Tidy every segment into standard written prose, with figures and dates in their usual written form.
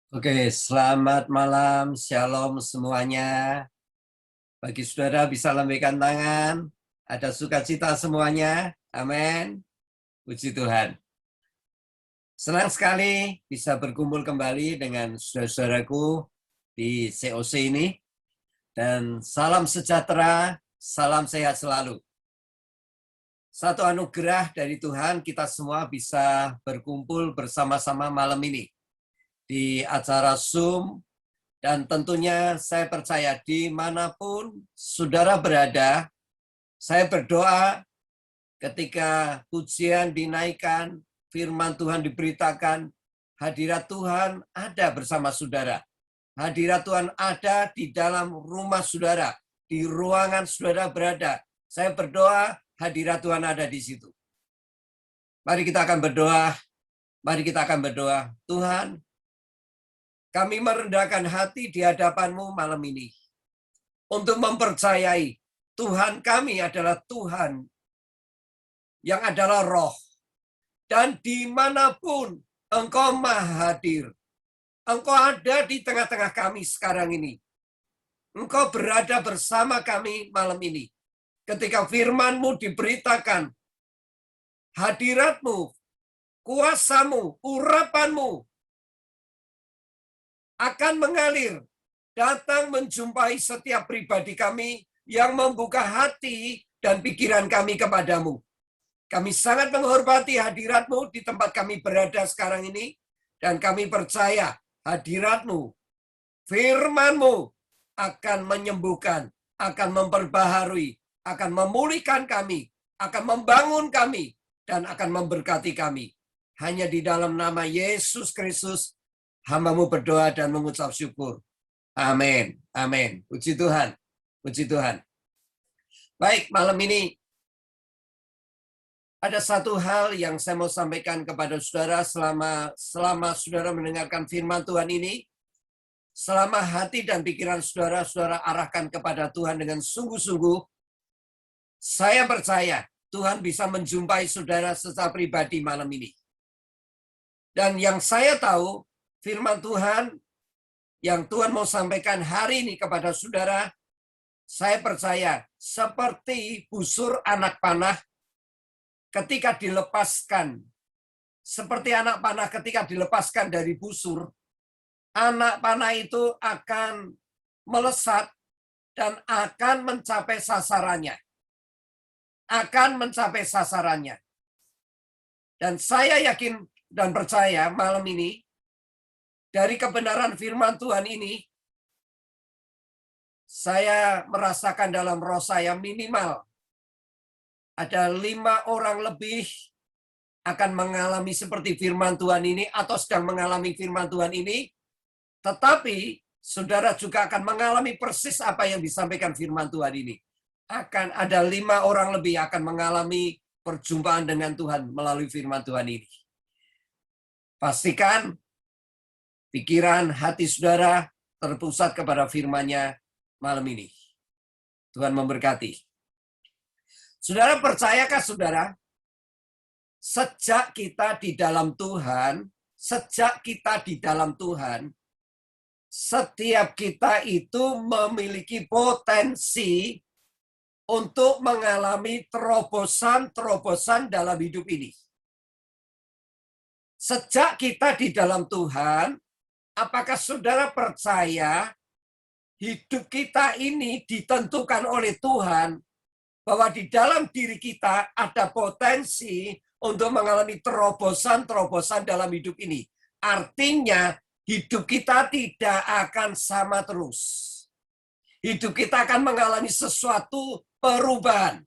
Oke, selamat malam, shalom semuanya. Bagi saudara bisa lambaikan tangan, ada sukacita semuanya, amin. Puji Tuhan. Senang sekali bisa berkumpul kembali dengan saudara-saudaraku di COC ini. Dan salam sejahtera, salam sehat selalu. Satu anugerah dari Tuhan, kita semua bisa berkumpul bersama-sama malam ini di acara Zoom. Dan tentunya saya percaya dimanapun saudara berada, saya berdoa ketika pujian dinaikkan, firman Tuhan diberitakan, hadirat Tuhan ada bersama saudara. Hadirat Tuhan ada di dalam rumah saudara, di ruangan saudara berada. Saya berdoa hadirat Tuhan ada di situ. Mari kita akan berdoa. Mari kita akan berdoa. Tuhan, kami merendahkan hati di hadapan-Mu malam ini untuk mempercayai Tuhan kami adalah Tuhan yang adalah roh. Dan dimanapun Engkau maha hadir, Engkau ada di tengah-tengah kami sekarang ini. Engkau berada bersama kami malam ini. Ketika firman-Mu diberitakan, hadirat-Mu, kuasa-Mu, urapan-Mu akan mengalir, datang menjumpai setiap pribadi kami yang membuka hati dan pikiran kami kepadamu. Kami sangat menghormati hadirat-Mu di tempat kami berada sekarang ini, dan kami percaya hadirat-Mu, firman-Mu akan menyembuhkan, akan memperbaharui, akan memulihkan kami, akan membangun kami, dan akan memberkati kami. Hanya di dalam nama Yesus Kristus, hamba-Mu berdoa dan mengucap syukur. Amin. Amin. Puji Tuhan. Puji Tuhan. Baik, malam ini ada satu hal yang saya mau sampaikan kepada saudara selama saudara mendengarkan firman Tuhan ini. Selama hati dan pikiran saudara arahkan kepada Tuhan dengan sungguh-sungguh, saya percaya Tuhan bisa menjumpai saudara secara pribadi malam ini. Dan yang saya tahu, firman Tuhan yang Tuhan mau sampaikan hari ini kepada saudara, saya percaya seperti busur anak panah ketika dilepaskan. Seperti anak panah ketika dilepaskan dari busur, anak panah itu akan melesat dan akan mencapai sasarannya. Akan mencapai sasarannya. Dan saya yakin dan percaya malam ini, dari kebenaran firman Tuhan ini, saya merasakan dalam roh saya minimal ada 5 orang lebih akan mengalami seperti firman Tuhan ini atau sedang mengalami firman Tuhan ini, tetapi saudara juga akan mengalami persis apa yang disampaikan firman Tuhan ini. Akan ada 5 orang lebih akan mengalami perjumpaan dengan Tuhan melalui firman Tuhan ini. Pastikan pikiran hati saudara terpusat kepada firman-Nya malam ini. Tuhan memberkati. Saudara, percayakah saudara, sejak kita di dalam Tuhan, setiap kita itu memiliki potensi untuk mengalami terobosan-terobosan dalam hidup ini. Sejak kita di dalam Tuhan, apakah saudara percaya hidup kita ini ditentukan oleh Tuhan, bahwa di dalam diri kita ada potensi untuk mengalami terobosan-terobosan dalam hidup ini? Artinya, hidup kita tidak akan sama terus. Hidup kita akan mengalami sesuatu perubahan.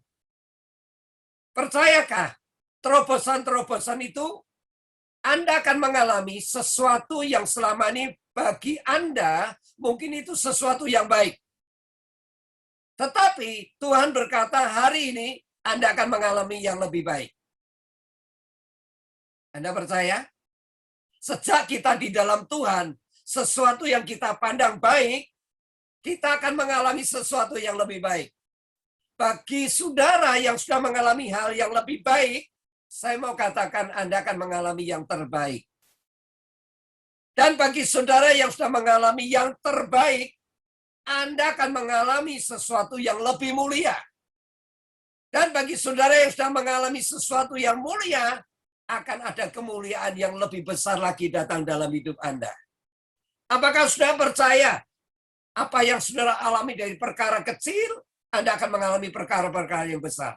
Percayakah terobosan-terobosan itu? Anda akan mengalami sesuatu yang selama ini bagi Anda mungkin itu sesuatu yang baik. Tetapi Tuhan berkata hari ini Anda akan mengalami yang lebih baik. Anda percaya? Sejak kita di dalam Tuhan, sesuatu yang kita pandang baik, kita akan mengalami sesuatu yang lebih baik. Bagi saudara yang sudah mengalami hal yang lebih baik, saya mau katakan Anda akan mengalami yang terbaik. Dan bagi saudara yang sudah mengalami yang terbaik, Anda akan mengalami sesuatu yang lebih mulia. Dan bagi saudara yang sudah mengalami sesuatu yang mulia, akan ada kemuliaan yang lebih besar lagi datang dalam hidup Anda. Apakah saudara percaya apa yang saudara alami dari perkara kecil, Anda akan mengalami perkara-perkara yang besar?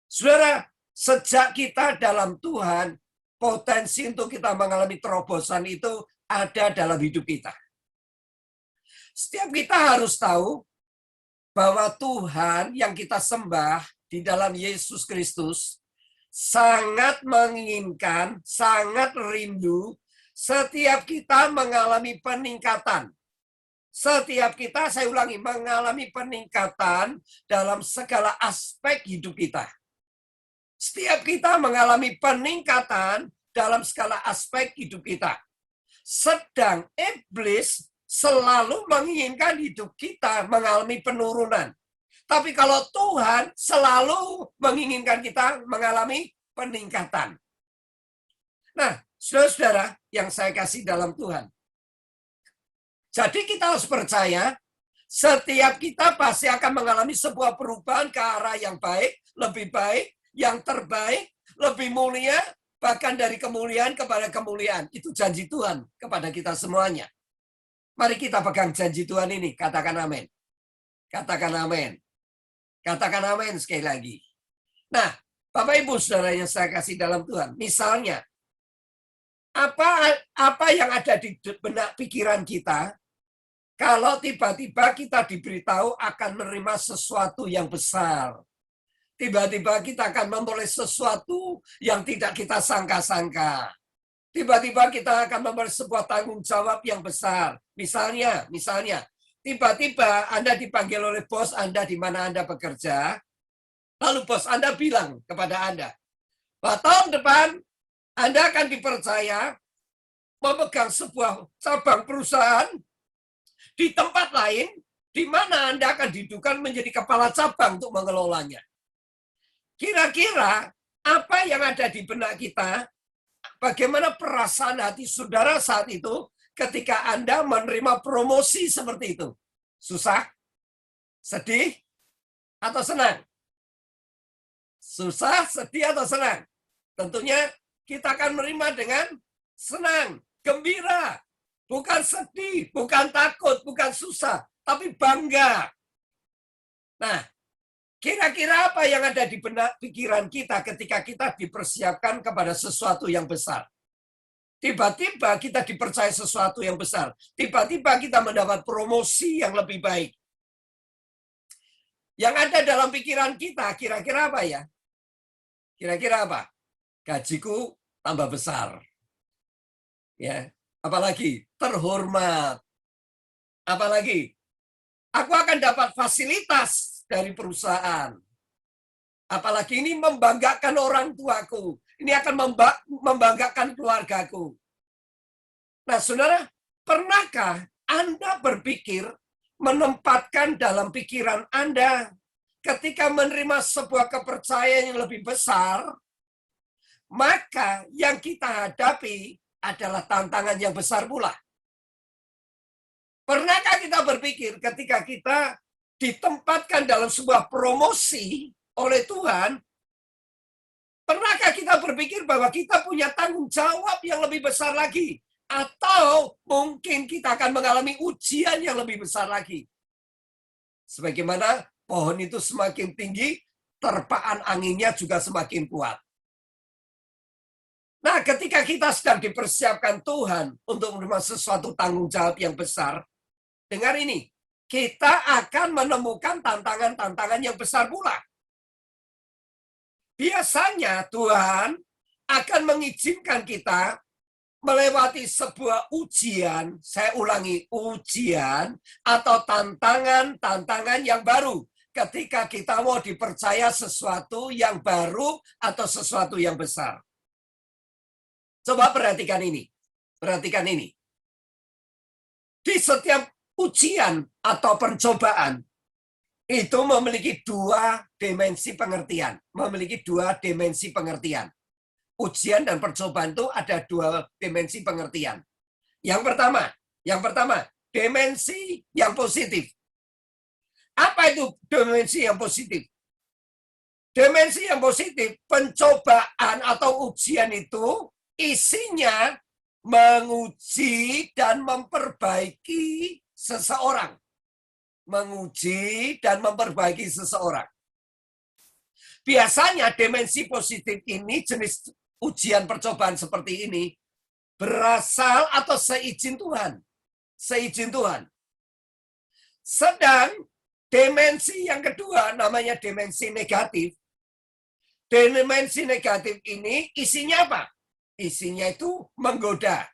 Saudara, sejak kita dalam Tuhan, potensi untuk kita mengalami terobosan itu ada dalam hidup kita. Setiap kita harus tahu bahwa Tuhan yang kita sembah di dalam Yesus Kristus sangat menginginkan, sangat rindu setiap kita mengalami peningkatan. Setiap kita, saya ulangi, mengalami peningkatan dalam segala aspek hidup kita. Setiap kita mengalami peningkatan dalam segala aspek hidup kita. Sedang iblis selalu menginginkan hidup kita mengalami penurunan. Tapi kalau Tuhan selalu menginginkan kita mengalami peningkatan. Nah, saudara-saudara yang saya kasih dalam Tuhan. Jadi kita harus percaya, setiap kita pasti akan mengalami sebuah perubahan ke arah yang baik, lebih baik, yang terbaik, lebih mulia, bahkan dari kemuliaan kepada kemuliaan. Itu janji Tuhan kepada kita semuanya. Mari kita pegang janji Tuhan ini, katakan amin. Katakan amin. Katakan amin sekali lagi. Nah, Bapak Ibu Saudara yang saya kasih dalam Tuhan, misalnya, apa yang ada di benak pikiran kita, kalau tiba-tiba kita diberitahu akan menerima sesuatu yang besar. Tiba-tiba kita akan memperoleh sesuatu yang tidak kita sangka-sangka. Tiba-tiba kita akan memperoleh sebuah tanggung jawab yang besar. Misalnya, tiba-tiba Anda dipanggil oleh bos Anda di mana Anda bekerja, lalu bos Anda bilang kepada Anda, bahwa tahun depan Anda akan dipercaya memegang sebuah cabang perusahaan di tempat lain, di mana Anda akan didudukan menjadi kepala cabang untuk mengelolanya. Kira-kira apa yang ada di benak kita, bagaimana perasaan hati saudara saat itu ketika Anda menerima promosi seperti itu? Susah? Sedih? Atau senang? Susah, sedih, atau senang? Tentunya kita akan menerima dengan senang, gembira. Bukan sedih, bukan takut, bukan susah, tapi bangga. Nah, kira-kira apa yang ada di benak pikiran kita ketika kita dipersiapkan kepada sesuatu yang besar? Tiba-tiba kita dipercaya sesuatu yang besar. Tiba-tiba kita mendapat promosi yang lebih baik. Yang ada dalam pikiran kita, kira-kira apa ya? Kira-kira apa? Gajiku tambah besar. Ya, apalagi terhormat. Apalagi aku akan dapat fasilitas dari perusahaan. Apalagi ini membanggakan orang tuaku. Ini akan membanggakan keluargaku. Nah, saudara, pernahkah Anda berpikir menempatkan dalam pikiran Anda ketika menerima sebuah kepercayaan yang lebih besar, maka yang kita hadapi adalah tantangan yang besar pula. Pernahkah kita berpikir ketika kita ditempatkan dalam sebuah promosi oleh Tuhan, pernahkah kita berpikir bahwa kita punya tanggung jawab yang lebih besar lagi? Atau mungkin kita akan mengalami ujian yang lebih besar lagi. Sebagaimana pohon itu semakin tinggi, terpaan anginnya juga semakin kuat. Nah, ketika kita sedang dipersiapkan Tuhan untuk menerima sesuatu tanggung jawab yang besar, dengar ini, kita akan menemukan tantangan-tantangan yang besar pula. Biasanya Tuhan akan mengizinkan kita melewati sebuah ujian, saya ulangi, ujian atau tantangan-tantangan yang baru ketika kita mau dipercaya sesuatu yang baru atau sesuatu yang besar. Coba perhatikan ini. Perhatikan ini. Di setiap ujian atau percobaan itu memiliki dua dimensi pengertian. Memiliki dua dimensi pengertian. Ujian dan percobaan itu ada dua dimensi pengertian. Yang pertama, dimensi yang positif. Apa itu dimensi yang positif? Dimensi yang positif, pencobaan atau ujian itu isinya menguji dan memperbaiki seseorang. Menguji dan memperbaiki seseorang. Biasanya dimensi positif ini, jenis ujian percobaan seperti ini, berasal atau seizin Tuhan. Seizin Tuhan. Sedang dimensi yang kedua namanya dimensi negatif. Dimensi negatif ini isinya apa? Isinya itu menggoda,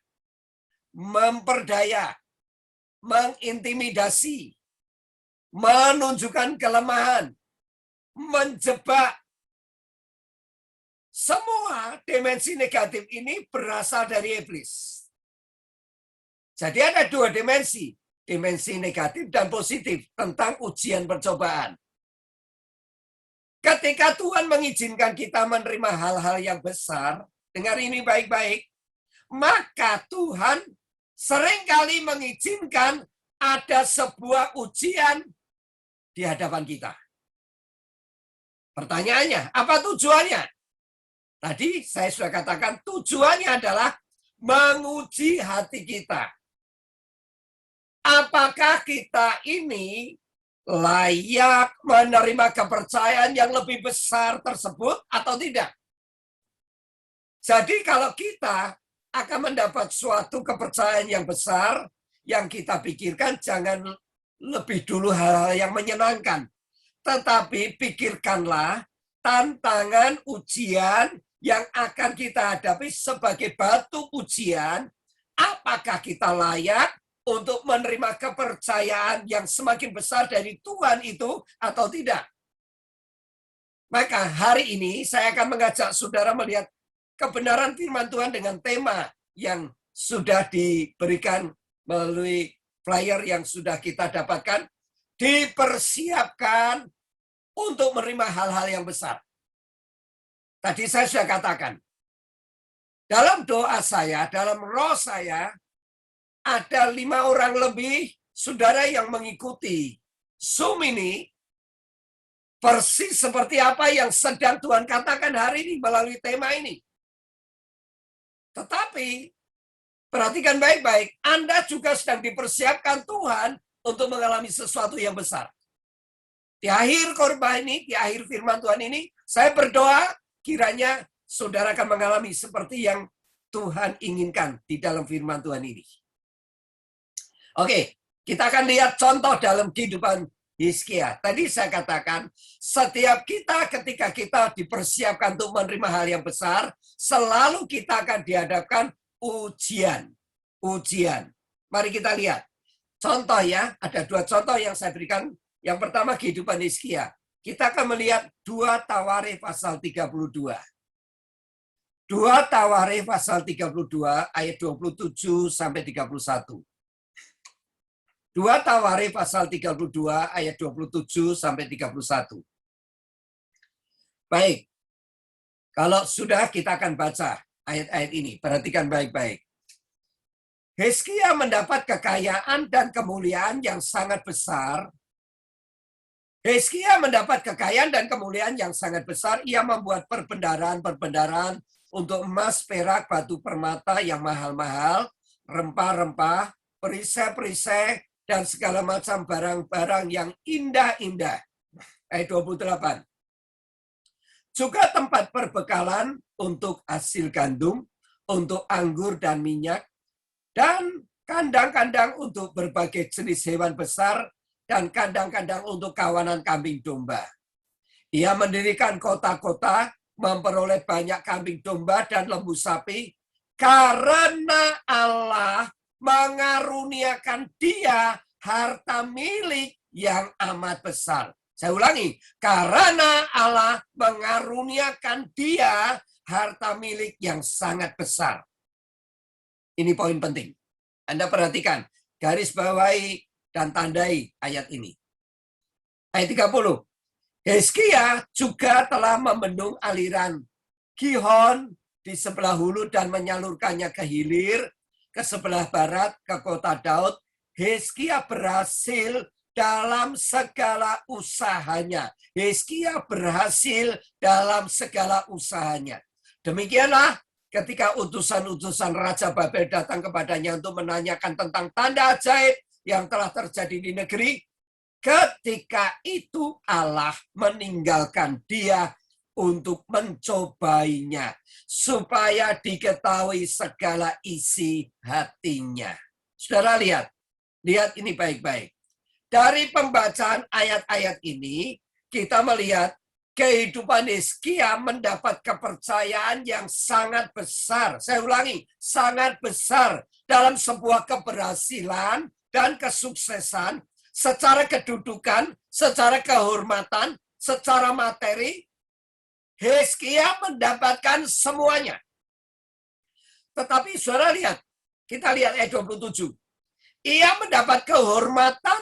memperdaya, mengintimidasi, menunjukkan kelemahan, menjebak. Semua dimensi negatif ini berasal dari iblis. Jadi ada dua dimensi negatif dan positif tentang ujian percobaan. Ketika Tuhan mengizinkan kita menerima hal-hal yang besar, dengar ini baik-baik, maka Tuhan seringkali mengizinkan ada sebuah ujian di hadapan kita. Pertanyaannya, apa tujuannya? Tadi saya sudah katakan tujuannya adalah menguji hati kita. Apakah kita ini layak menerima kepercayaan yang lebih besar tersebut atau tidak? Jadi kalau kita akan mendapat suatu kepercayaan yang besar, yang kita pikirkan jangan lebih dulu hal-hal yang menyenangkan. Tetapi pikirkanlah tantangan ujian yang akan kita hadapi sebagai batu ujian, apakah kita layak untuk menerima kepercayaan yang semakin besar dari Tuhan itu atau tidak. Maka hari ini saya akan mengajak saudara melihat kebenaran firman Tuhan dengan tema yang sudah diberikan melalui flyer yang sudah kita dapatkan, dipersiapkan untuk menerima hal-hal yang besar. Tadi saya sudah katakan, dalam doa saya, dalam roh saya, ada 5 orang lebih saudara yang mengikuti Zoom ini, persis seperti apa yang sedang Tuhan katakan hari ini melalui tema ini. Tetapi, perhatikan baik-baik, Anda juga sedang dipersiapkan Tuhan untuk mengalami sesuatu yang besar. Di akhir khotbah ini, di akhir firman Tuhan ini, saya berdoa, kiranya saudara akan mengalami seperti yang Tuhan inginkan di dalam firman Tuhan ini. Oke, kita akan lihat contoh dalam kehidupan Hizkia. Tadi saya katakan, setiap kita ketika kita dipersiapkan untuk menerima hal yang besar, selalu kita akan dihadapkan ujian. Ujian. Mari kita lihat. Contoh ya, ada 2 contoh yang saya berikan. Yang pertama kehidupan Hizkia. Kita akan melihat 2 Tawarikh pasal 32. 2 Tawarikh pasal 32 ayat 27 sampai 31. 2 Tawarikh pasal 32 ayat 27 sampai 31. Baik. Kalau sudah kita akan baca ayat-ayat ini. Perhatikan baik-baik. Hizkia mendapat kekayaan dan kemuliaan yang sangat besar. Hizkia mendapat kekayaan dan kemuliaan yang sangat besar. Ia membuat perbendaharaan untuk emas, perak, batu permata yang mahal-mahal, rempah-rempah, perisai-perisai, dan segala macam barang-barang yang indah-indah. Ayat 28. Juga tempat perbekalan untuk hasil gandum, untuk anggur dan minyak, dan kandang-kandang untuk berbagai jenis hewan besar, dan kandang-kandang untuk kawanan kambing domba. Ia mendirikan kota-kota, memperoleh banyak kambing domba dan lembu sapi, karena Allah mengaruniakan dia harta milik yang amat besar. Saya ulangi, karena Allah mengaruniakan dia harta milik yang sangat besar. Ini poin penting. Anda perhatikan, garis bawahi dan tandai ayat ini. Ayat 30. Hizkia juga telah membendung aliran Gihon di sebelah hulu dan menyalurkannya ke hilir, ke sebelah barat, ke kota Daud, Hizkia berhasil dalam segala usahanya. Hizkia berhasil dalam segala usahanya. Demikianlah ketika utusan-utusan Raja Babel datang kepadanya untuk menanyakan tentang tanda ajaib yang telah terjadi di negeri, ketika itu Allah meninggalkan dia untuk mencobainya, supaya diketahui segala isi hatinya. Saudara lihat ini baik-baik. Dari pembacaan ayat-ayat ini, kita melihat kehidupan Hizkia mendapat kepercayaan yang sangat besar. Saya ulangi, sangat besar dalam sebuah keberhasilan dan kesuksesan secara kedudukan, secara kehormatan, secara materi. Hizkia mendapatkan semuanya. Tetapi saudara lihat, kita lihat ayat 27. Ia mendapat kehormatan,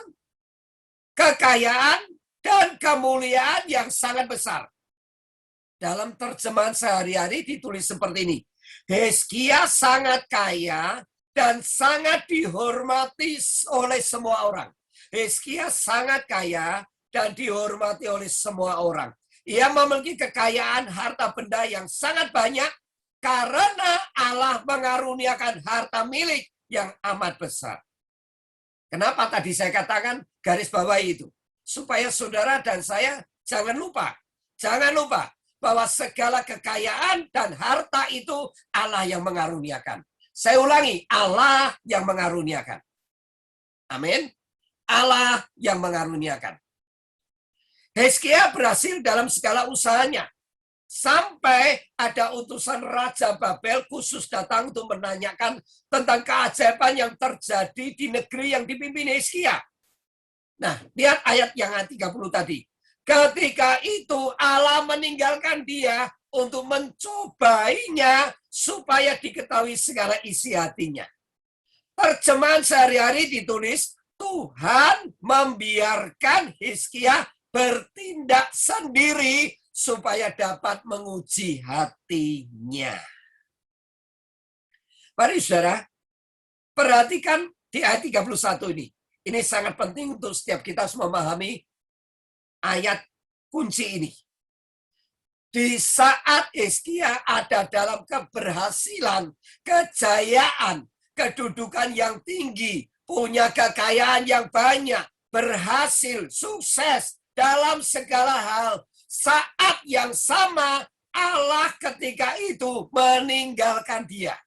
kekayaan, dan kemuliaan yang sangat besar. Dalam terjemahan sehari-hari ditulis seperti ini. Hizkia sangat kaya dan sangat dihormati oleh semua orang. Hizkia sangat kaya dan dihormati oleh semua orang. Ia memiliki kekayaan harta benda yang sangat banyak karena Allah mengaruniakan harta milik yang amat besar. Kenapa tadi saya katakan garis bawahi itu? Supaya saudara dan saya jangan lupa bahwa segala kekayaan dan harta itu Allah yang mengaruniakan. Saya ulangi, Allah yang mengaruniakan. Amin. Allah yang mengaruniakan. Hizkia berhasil dalam segala usahanya. Sampai ada utusan Raja Babel khusus datang untuk menanyakan tentang keajaiban yang terjadi di negeri yang dipimpin Hizkia. Nah, lihat ayat yang 30 tadi. Ketika itu Allah meninggalkan dia untuk mencobainya supaya diketahui segala isi hatinya. Terjemahan sehari-hari ditulis, Tuhan membiarkan Hizkia bertindak sendiri supaya dapat menguji hatinya. Mari saudara, perhatikan di ayat 31 ini. Ini sangat penting untuk setiap kita memahami ayat kunci ini. Di saat Hizkia ada dalam keberhasilan, kejayaan, kedudukan yang tinggi, punya kekayaan yang banyak, berhasil, sukses dalam segala hal, saat yang sama Allah ketika itu meninggalkan dia.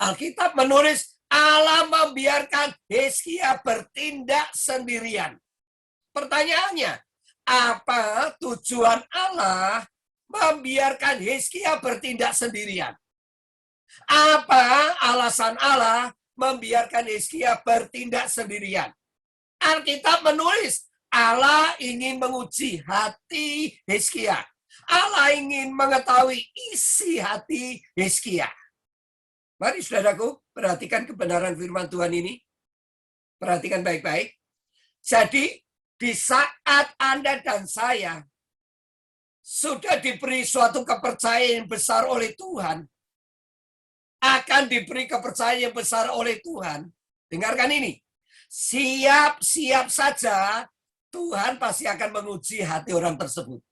Alkitab menulis Allah membiarkan Hizkia bertindak sendirian. Pertanyaannya, apa tujuan Allah membiarkan Hizkia bertindak sendirian? Apa alasan Allah membiarkan Hizkia bertindak sendirian? Alkitab menulis Allah ingin menguji hati Hizkia. Allah ingin mengetahui isi hati Hizkia. Mari saudaraku, perhatikan kebenaran firman Tuhan ini. Perhatikan baik-baik. Jadi, di saat Anda dan saya sudah diberi suatu kepercayaan yang besar oleh Tuhan, akan diberi kepercayaan yang besar oleh Tuhan, dengarkan ini. Siap-siap saja Tuhan pasti akan menguji hati orang tersebut.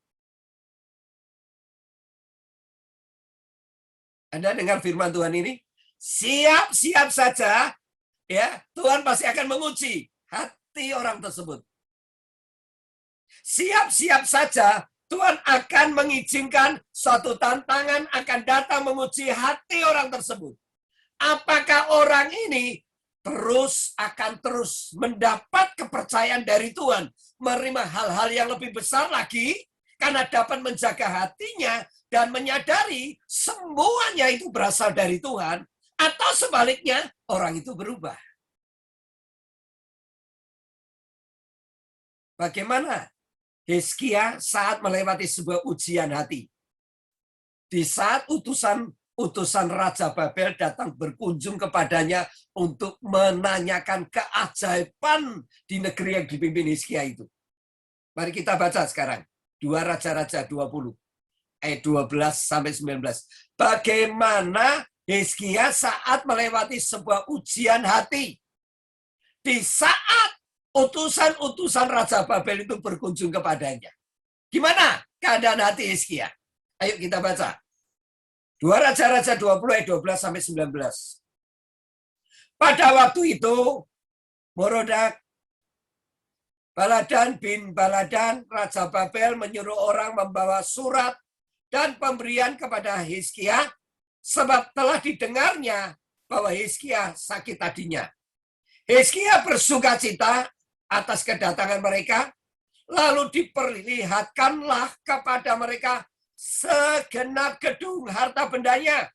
Anda dengar firman Tuhan ini? Siap-siap saja, ya, Tuhan pasti akan menguji hati orang tersebut. Siap-siap saja, Tuhan akan mengizinkan suatu tantangan akan datang menguji hati orang tersebut. Apakah orang ini akan terus mendapat kepercayaan dari Tuhan, menerima hal-hal yang lebih besar lagi, karena dapat menjaga hatinya dan menyadari semuanya itu berasal dari Tuhan, atau sebaliknya orang itu berubah. Bagaimana Hizkia saat melewati sebuah ujian hati? Di saat utusan Raja Babel datang berkunjung kepadanya untuk menanyakan keajaiban di negeri yang dipimpin Hizkia itu. Mari kita baca sekarang. 2 Raja-Raja 20, ayat 12 sampai 19. Bagaimana Hizkia saat melewati sebuah ujian hati. Di saat utusan-utusan Raja Babel itu berkunjung kepadanya. Gimana keadaan hati Hizkia? Ayo kita baca. 2 Raja-Raja 20 ayat 12 sampai 19. Pada waktu itu, Merodak Baladan bin Baladan, Raja Babel menyuruh orang membawa surat dan pemberian kepada Hizkia, sebab telah didengarnya bahwa Hizkia sakit hatinya. Hizkia bersuka cita atas kedatangan mereka, lalu diperlihatkanlah kepada mereka segenap gedung harta bendanya,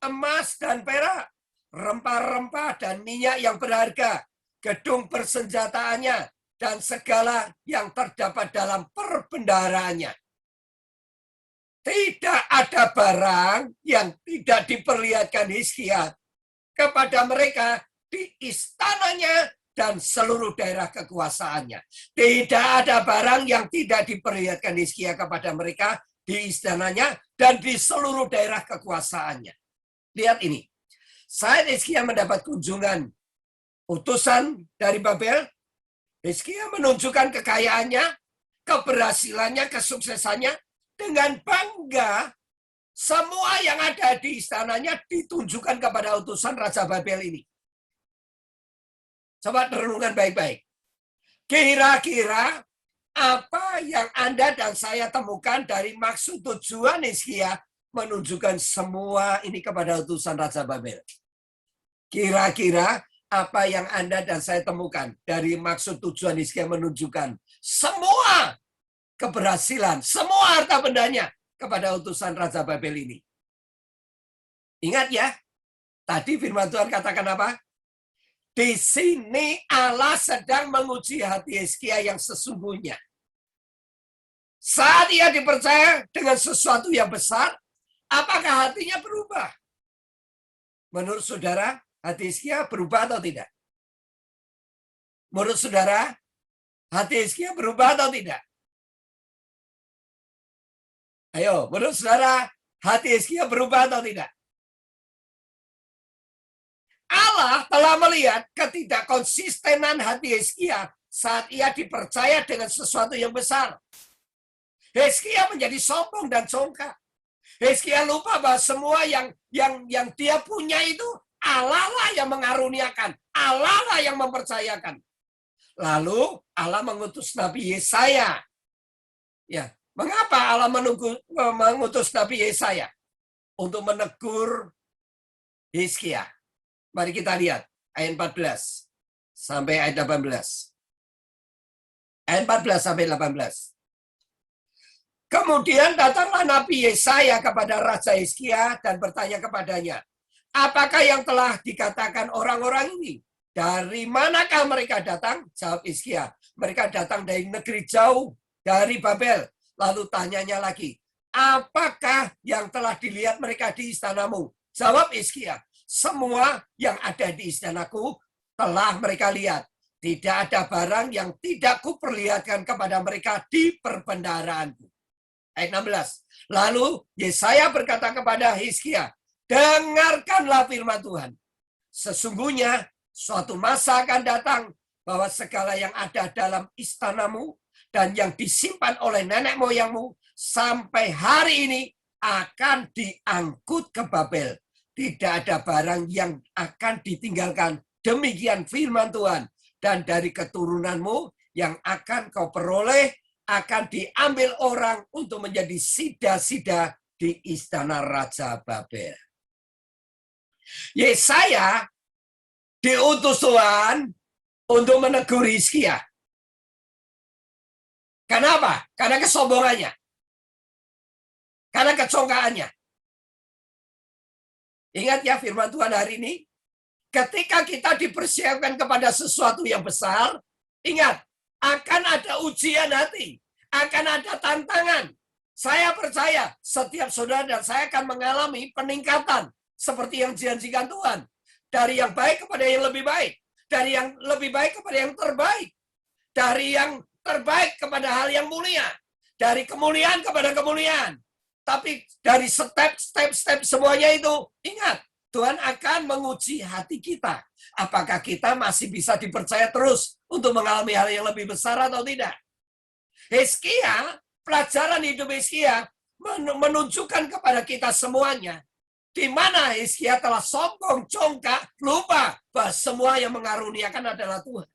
emas dan perak, rempah-rempah dan minyak yang berharga, gedung persenjataannya, dan segala yang terdapat dalam perbendaharaannya. Tidak ada barang yang tidak diperlihatkan Hizkia kepada mereka di istananya dan seluruh daerah kekuasaannya. Tidak ada barang yang tidak diperlihatkan Hizkia kepada mereka di istananya dan di seluruh daerah kekuasaannya. Lihat ini. Saat Hizkia mendapat kunjungan utusan dari Babel, Hizkia menunjukkan kekayaannya, keberhasilannya, kesuksesannya dengan bangga. Semua yang ada di istananya ditunjukkan kepada utusan Raja Babel ini. Coba renungkan baik-baik. Kira-kira apa yang Anda dan saya temukan dari maksud tujuan Hizkia menunjukkan semua ini kepada utusan Raja Babel? Kira-kira apa yang Anda dan saya temukan dari maksud tujuan Hizkia menunjukkan semua keberhasilan, semua harta bendanya kepada utusan Raja Babel ini? Ingat ya, tadi firman Tuhan katakan apa? Di sini Allah sedang menguji hati Hizkia yang sesungguhnya. Saat ia dipercaya dengan sesuatu yang besar, apakah hatinya berubah? Menurut saudara, hati Hizkia berubah atau tidak? Menurut saudara, hati Hizkia berubah atau tidak? Ayo, menurut saudara, hati Hizkia berubah atau tidak? Allah telah melihat ketidakkonsistenan hati Hizkia saat ia dipercaya dengan sesuatu yang besar. Hizkia menjadi sombong dan congkak. Hizkia lupa bahwa semua yang dia punya itu Allah lah yang mengaruniakan, Allah lah yang mempercayakan. Lalu Allah mengutus Nabi Yesaya. Ya, mengapa Allah mengutus Nabi Yesaya? Untuk menegur Hizkia. Mari kita lihat ayat 14 sampai ayat 18. Ayat 14 sampai 18. Kemudian datanglah Nabi Yesaya kepada Raja Hizkia dan bertanya kepadanya, apakah yang telah dikatakan orang-orang ini? Dari manakah mereka datang? Jawab Hizkia, mereka datang dari negeri jauh, dari Babel. Lalu tanyanya lagi, apakah yang telah dilihat mereka di istanamu? Jawab Hizkia, semua yang ada di istanaku telah mereka lihat. Tidak ada barang yang tidak kuperlihatkan kepada mereka di perbendaharaanku. Ayat 16. Lalu Yesaya berkata kepada Hizkia, dengarkanlah firman Tuhan. Sesungguhnya suatu masa akan datang bahwa segala yang ada dalam istanamu dan yang disimpan oleh nenek moyangmu sampai hari ini akan diangkut ke Babel. Tidak ada barang yang akan ditinggalkan. Demikian firman Tuhan. Dan dari keturunanmu yang akan kau peroleh akan diambil orang untuk menjadi sida-sida di istana Raja Babel. Yesaya diutus Tuhan untuk menegur Hizkia. Kenapa? Karena kesombongannya. Karena kecongkaannya. Ingat ya firman Tuhan hari ini, ketika kita dipersiapkan kepada sesuatu yang besar, ingat, akan ada ujian hati, akan ada tantangan. Saya percaya setiap saudara dan saya akan mengalami peningkatan seperti yang dijanjikan Tuhan. Dari yang baik kepada yang lebih baik, dari yang lebih baik kepada yang terbaik, dari yang terbaik kepada hal yang mulia, dari kemuliaan kepada kemuliaan. Tapi dari step semuanya itu, ingat, Tuhan akan menguji hati kita. Apakah kita masih bisa dipercaya terus untuk mengalami hal yang lebih besar atau tidak? Hizkia, pelajaran hidup Hizkia menunjukkan kepada kita semuanya di mana Hizkia telah sombong, congkak, lupa bahwa semua yang mengaruniakan adalah Tuhan.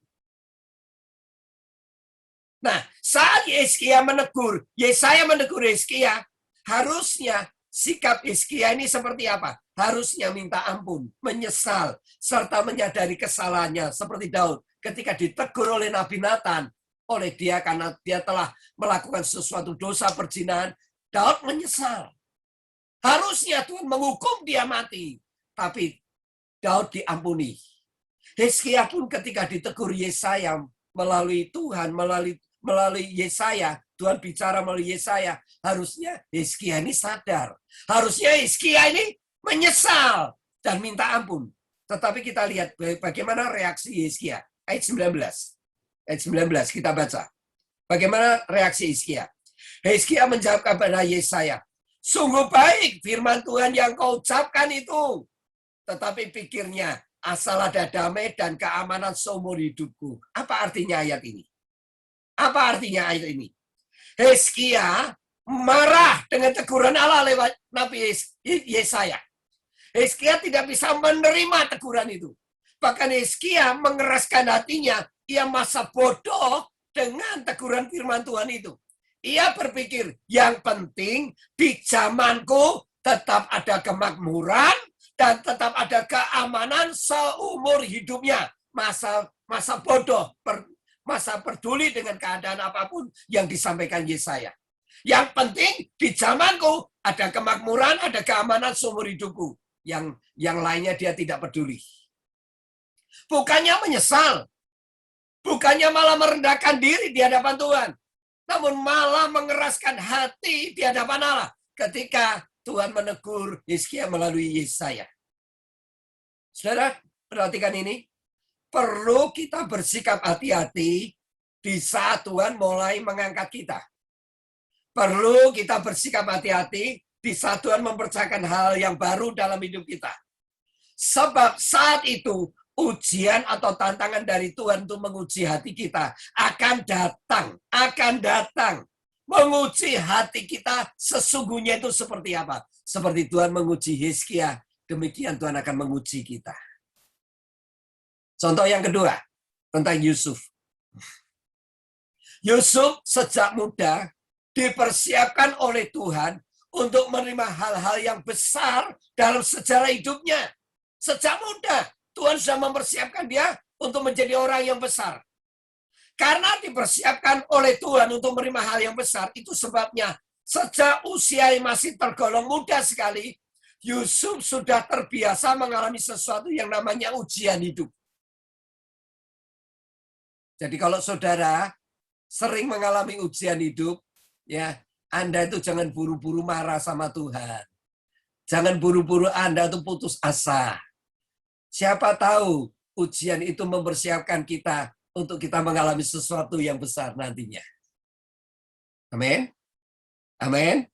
Nah, saat Hizkia menegur, Yesaya menegur Hizkia, harusnya sikap Hizkia ini seperti apa? Harusnya minta ampun, menyesal, serta menyadari kesalahannya seperti Daud ketika ditegur oleh Nabi Nathan oleh dia karena dia telah melakukan sesuatu dosa perzinahan. Daud menyesal. Harusnya Tuhan menghukum dia mati, tapi Daud diampuni. Hizkia pun ketika ditegur Yesaya melalui Tuhan, melalui Yesaya, Tuhan bicara melalui Yesaya, harusnya Hizkia ini sadar. Harusnya Hizkia ini menyesal dan minta ampun. Tetapi kita lihat bagaimana reaksi Hizkia. Ayat 19. Ayat 19 kita baca. Bagaimana reaksi Hizkia? Hizkia menjawab kepada Yesaya, sungguh baik firman Tuhan yang kau ucapkan itu. Tetapi pikirnya, asal ada damai dan keamanan seumur hidupku. Apa artinya ayat ini? Apa artinya ayat ini? Hizkia marah dengan teguran Allah lewat Nabi Yesaya. Hizkia tidak bisa menerima teguran itu. Bahkan Hizkia mengeraskan hatinya. Ia masa bodoh dengan teguran firman Tuhan itu. Ia berpikir, yang penting di zamanku tetap ada kemakmuran dan tetap ada keamanan seumur hidupnya. Masa bodoh, masa peduli dengan keadaan apapun yang disampaikan Yesaya. Yang penting di zamanku ada kemakmuran, ada keamanan seumur hidupku. Yang lainnya dia tidak peduli. Bukannya menyesal, bukannya malah merendahkan diri di hadapan Tuhan, namun malah mengeraskan hati di hadapan Allah ketika Tuhan menegur Hizkia melalui Yesaya. Saudara, perhatikan ini. Perlu kita bersikap hati-hati di saat Tuhan mulai mengangkat kita. Perlu kita bersikap hati-hati di saat Tuhan mempercayakan hal yang baru dalam hidup kita. Sebab saat itu ujian atau tantangan dari Tuhan untuk menguji hati kita akan datang. Menguji hati kita sesungguhnya itu seperti apa? Seperti Tuhan menguji Hizkia, demikian Tuhan akan menguji kita. Contoh yang kedua, tentang Yusuf. Yusuf sejak muda dipersiapkan oleh Tuhan untuk menerima hal-hal yang besar dalam sejarah hidupnya. Sejak muda, Tuhan sudah mempersiapkan dia untuk menjadi orang yang besar. Karena dipersiapkan oleh Tuhan untuk menerima hal yang besar, itu sebabnya sejak usia yang masih tergolong muda sekali, Yusuf sudah terbiasa mengalami sesuatu yang namanya ujian hidup. Jadi kalau saudara sering mengalami ujian hidup, ya Anda itu jangan buru-buru marah sama Tuhan. Jangan buru-buru Anda itu putus asa. Siapa tahu ujian itu mempersiapkan kita untuk kita mengalami sesuatu yang besar nantinya. Amin. Amin.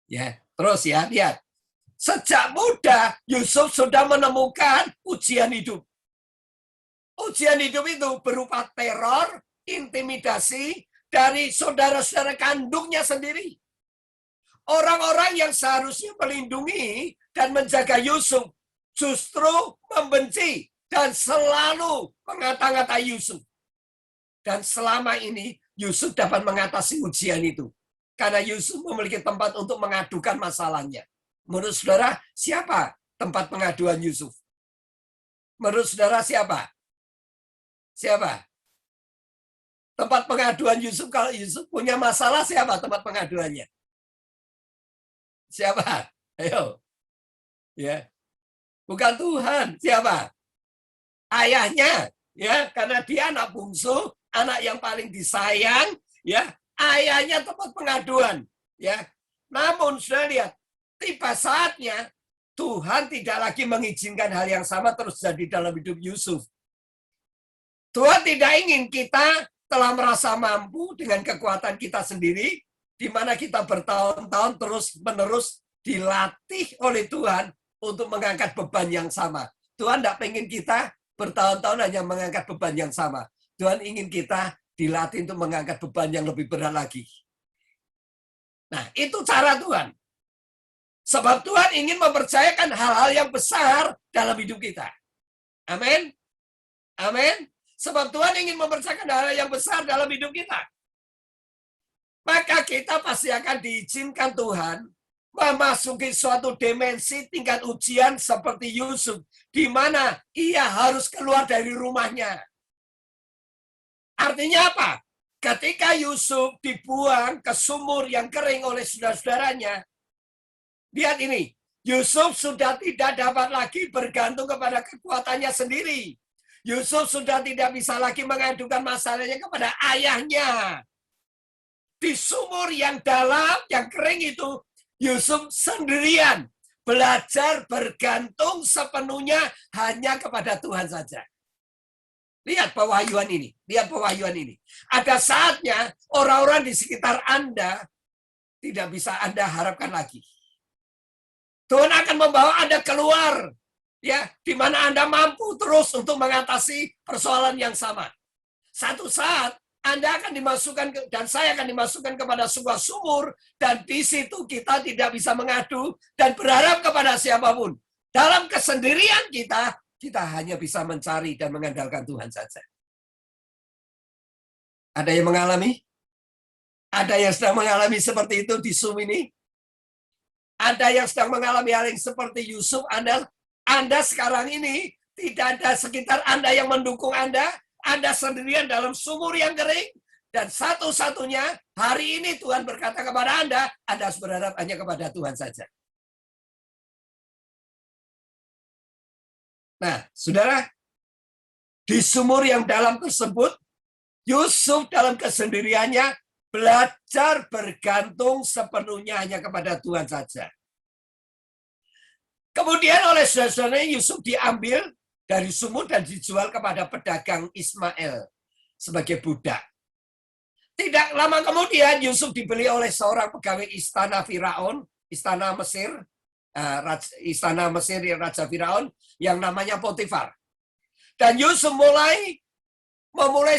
Ya, terus ya, lihat. Sejak muda Yusuf sudah menemukan ujian hidup. Ujian hidup itu berupa teror, intimidasi dari saudara-saudara kandungnya sendiri. Orang-orang yang seharusnya melindungi dan menjaga Yusuf justru membenci dan selalu mengata-ngatai Yusuf. Dan selama ini Yusuf dapat mengatasi ujian itu. Karena Yusuf memiliki tempat untuk mengadukan masalahnya. Menurut saudara, siapa tempat pengaduan Yusuf? Menurut saudara siapa? Siapa? Tempat pengaduan Yusuf, kalau Yusuf punya masalah, siapa tempat pengaduannya? Siapa? Ayo. Ya. Bukan Tuhan, siapa? Ayahnya, ya, karena dia anak bungsu, anak yang paling disayang, ya. Ayahnya tempat pengaduan, ya. Namun sudah lihat, tiba saatnya Tuhan tidak lagi mengizinkan hal yang sama terus jadi dalam hidup Yusuf. Tuhan tidak ingin kita telah merasa mampu dengan kekuatan kita sendiri, di mana kita bertahun-tahun terus-menerus dilatih oleh Tuhan untuk mengangkat beban yang sama. Tuhan tidak pengen kita bertahun-tahun hanya mengangkat beban yang sama. Tuhan ingin kita dilatih untuk mengangkat beban yang lebih berat lagi. Nah, itu cara Tuhan. Sebab Tuhan ingin mempercayakan hal-hal yang besar dalam hidup kita. Amin. Amin. Sebab Tuhan ingin mempercayakan hal yang besar dalam hidup kita. Maka kita pasti akan diizinkan Tuhan memasuki suatu dimensi tingkat ujian seperti Yusuf, di mana ia harus keluar dari rumahnya. Artinya apa? Ketika Yusuf dibuang ke sumur yang kering oleh saudara-saudaranya, lihat ini, Yusuf sudah tidak dapat lagi bergantung kepada kekuatannya sendiri. Yusuf sudah tidak bisa lagi mengadukan masalahnya kepada ayahnya. Di sumur yang dalam, yang kering itu, Yusuf sendirian belajar bergantung sepenuhnya hanya kepada Tuhan saja. Lihat pewahyuan ini, lihat pewahyuan ini. Ada saatnya orang-orang di sekitar Anda tidak bisa Anda harapkan lagi. Tuhan akan membawa Anda keluar, ya, di mana Anda mampu terus untuk mengatasi persoalan yang sama. Satu saat Anda akan dimasukkan dan saya akan dimasukkan kepada sebuah sumur, dan di situ kita tidak bisa mengadu dan berharap kepada siapapun. Dalam kesendirian kita hanya bisa mencari dan mengandalkan Tuhan saja. Ada yang mengalami? Ada yang sedang mengalami seperti itu di Zoom ini? Ada yang sedang mengalami hal yang seperti Yusuf? Anda sekarang ini tidak ada sekitar Anda yang mendukung Anda. Anda sendirian dalam sumur yang kering. Dan satu-satunya hari ini Tuhan berkata kepada Anda harus berharap hanya kepada Tuhan saja. Nah, saudara, di sumur yang dalam tersebut, Yusuf dalam kesendiriannya belajar bergantung sepenuhnya hanya kepada Tuhan saja. Kemudian oleh saudara-saudaranya Yusuf diambil dari sumur dan dijual kepada pedagang Ismail sebagai budak. Tidak lama kemudian Yusuf dibeli oleh seorang pegawai istana Firaun, istana Mesir, Raja Firaun yang namanya Potifar. Dan Yusuf memulai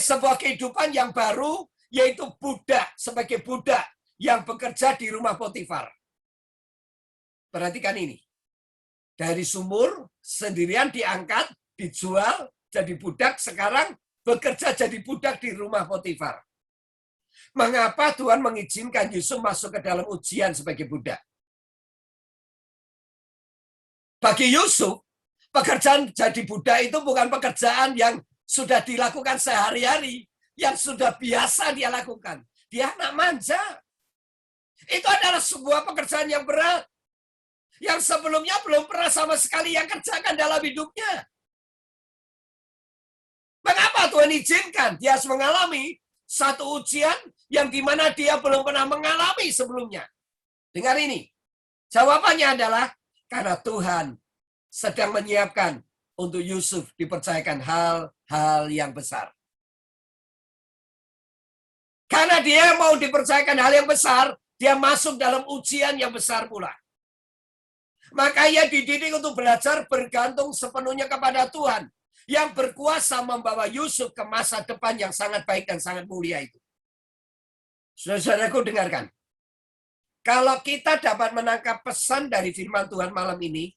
sebuah kehidupan yang baru, yaitu budak, sebagai budak yang bekerja di rumah Potifar. Perhatikan ini. Dari sumur sendirian diangkat, dijual jadi budak, sekarang bekerja jadi budak di rumah Potifar. Mengapa Tuhan mengizinkan Yusuf masuk ke dalam ujian sebagai budak? Bagi Yusuf, pekerjaan jadi budak itu bukan pekerjaan yang sudah dilakukan sehari-hari, yang sudah biasa dia lakukan. Dia anak manja. Itu adalah sebuah pekerjaan yang berat, yang sebelumnya belum pernah sama sekali yang kerjakan dalam hidupnya. Mengapa Tuhan izinkan dia harus mengalami satu ujian yang dimana dia belum pernah mengalami sebelumnya? Dengar ini. Jawabannya adalah karena Tuhan sedang menyiapkan untuk Yusuf dipercayakan hal-hal yang besar. Karena dia mau dipercayakan hal yang besar, dia masuk dalam ujian yang besar pula. Maka ia dididik untuk belajar bergantung sepenuhnya kepada Tuhan yang berkuasa membawa Yusuf ke masa depan yang sangat baik dan sangat mulia itu. Saudara-saudaraku, dengarkan. Kalau kita dapat menangkap pesan dari firman Tuhan malam ini,